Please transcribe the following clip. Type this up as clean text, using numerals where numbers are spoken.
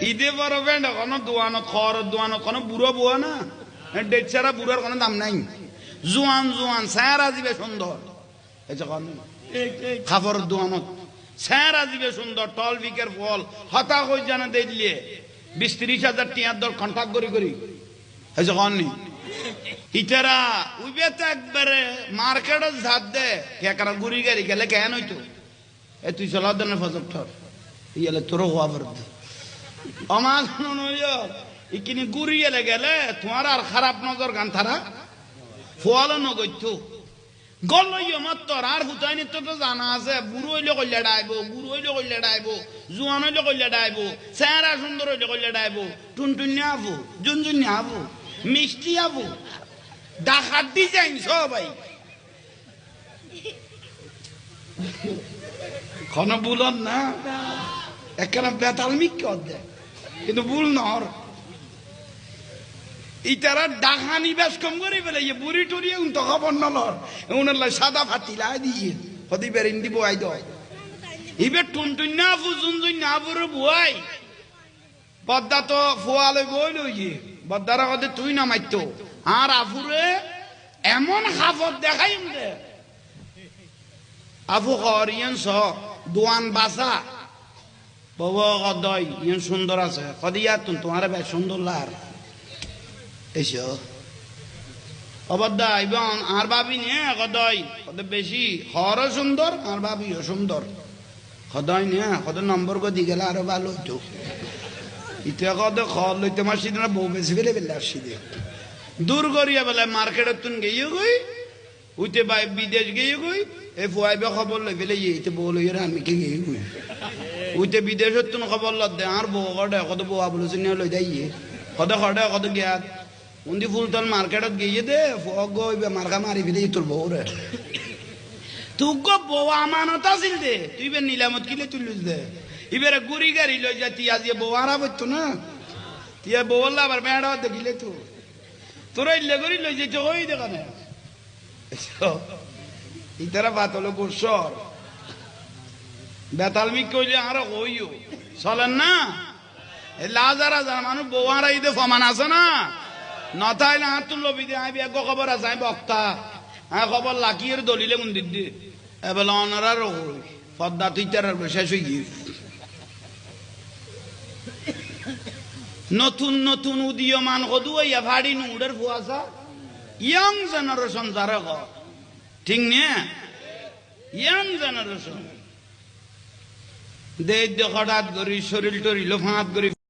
ঈদে বড় ব্যান্ড কোনো দোয়ানত খর দোয়ানত কোনো বুড়ো বুয়া না ডেচারা বুড়ার কোনো দাম নাই জোয়ান জোয়ান সারা দিবে সুন্দর এই যে খাবার দোয়ানত সারা দিবে সুন্দর টল বিকের ফল হতা কই জানা দিলে 20-30 হাজার টিয়ার দর কন্ট্যাক্ট করি এই যে কননি ইতারা উইবে তো একবারে মার্কেটে ঝাড় দে কে কারা গুড়ি গাড়ি গেলে কেন হইতো এ তুই চলার জন্য ফজক ঠর ইয়ালে তোর হওয়া বর্দ আমার ইকিনি গুড়ি এলে গেলে তোমার আর খারাপ নজর গান থারা ফোয়ালো নগৈত গল মাত্র আর হুতাইনি তো জানা আছে বুড়ো হইলে কইলে ডাইব বুড়ো হইলে কইলে ডাইব জোয়ান হইলে কইলে ডাইব চেহারা সুন্দর হইলে কইলে ডাইব টুনটুনি আবো জুনজুনি আবো মিষ্টি আবো ডাকাত ডিজাইন সবাই কোন বুলন না একখানা বেতাল মিক দেয় কিন্তু ভুল নর ইতারা ডাকানি বেশ কম করে ফেলে বুড়ি টুরি তো খবর নলর উনার সাদা ফাতিলা দিয়ে হদি বেরিন দিব আই দয় ইবে টুনটুন না আবু জুনজুন না আবুর বুয়াই বদ্দা তো ফোয়ালে বই লইয়ে বদ্দারা কদে তুই না মাইতো আর আফুরে এমন হাফত দেখাই দে আফু খর ইয়ান স দোয়ান বাসা বাবা কদয় ইয়ান সুন্দর আছে কদিয়া তোমার বেশ সুন্দর লার এসো অবদ্দা এবং আর ভাবি নিয়ে কদয় কত বেশি খরও সুন্দর আর ভাবিও সুন্দর কদয় নিয়ে কত নম্বর গদি গেলে আরো ভালো হইতো ইটা কত খর লইতে মার সিদ্ধ না বউ বেশি ফেলে ফেলে আসছি দে দূর করিয়া বেলা মার্কেটের তুন গিয়ে গই উইতে বাই বিদেশ গিয়ে গই এ ফুয়াইবে খবর লই ফেলে ইতে বউ লইয়ে আমি কে গিয়ে গই উইতে বিদেশের তুন খবর ল দে আর বউ কটে কত বউ বলেছে নিয়ে লই যাইয়ে কত খটে কত গিয়া উন্দি ফুলতল মার্কেটত গিয়ে দে গইবে মার্কা মারি ফেলে তোর বউ রে তুই গো বউ আমানত আছিল দে তুই বে নিলামত কিলে তুলিস দে ইবেরে গুড়ি গাড়ি লই যা তুই আজ বউ আরা বইতো না তুই বউল্লা আবার বেড়া দেখিলে তো তোরা ইল্লে করি লই যাইছ ওই দেখানে ইতারা বাতলো গোসর বেতালমি কইলে আরো কইও চলেন না লাজারা যারা মানুষ বউ আরা ঈদে ফমান আছে না নথাইলে হাত তুললো বিদে আইবি এক খবর আছে আমি বক্তা হ্যাঁ খবর লাকিয়ের দলিলে মন্দির দিয়ে এবেলা অনারার পদ্মা তুই তার শেষ হয়ে গিয়ে নতুন নতুন উদীয়মান কদু ইয়া ভাড়ি নুডের ফুয়াশা ইয়াং জেনারেশন যারা গ ঠিক নিয়ে ইয়াং জেনারেশন দে হঠাৎ করি শরীর টরিল ফাঁত করি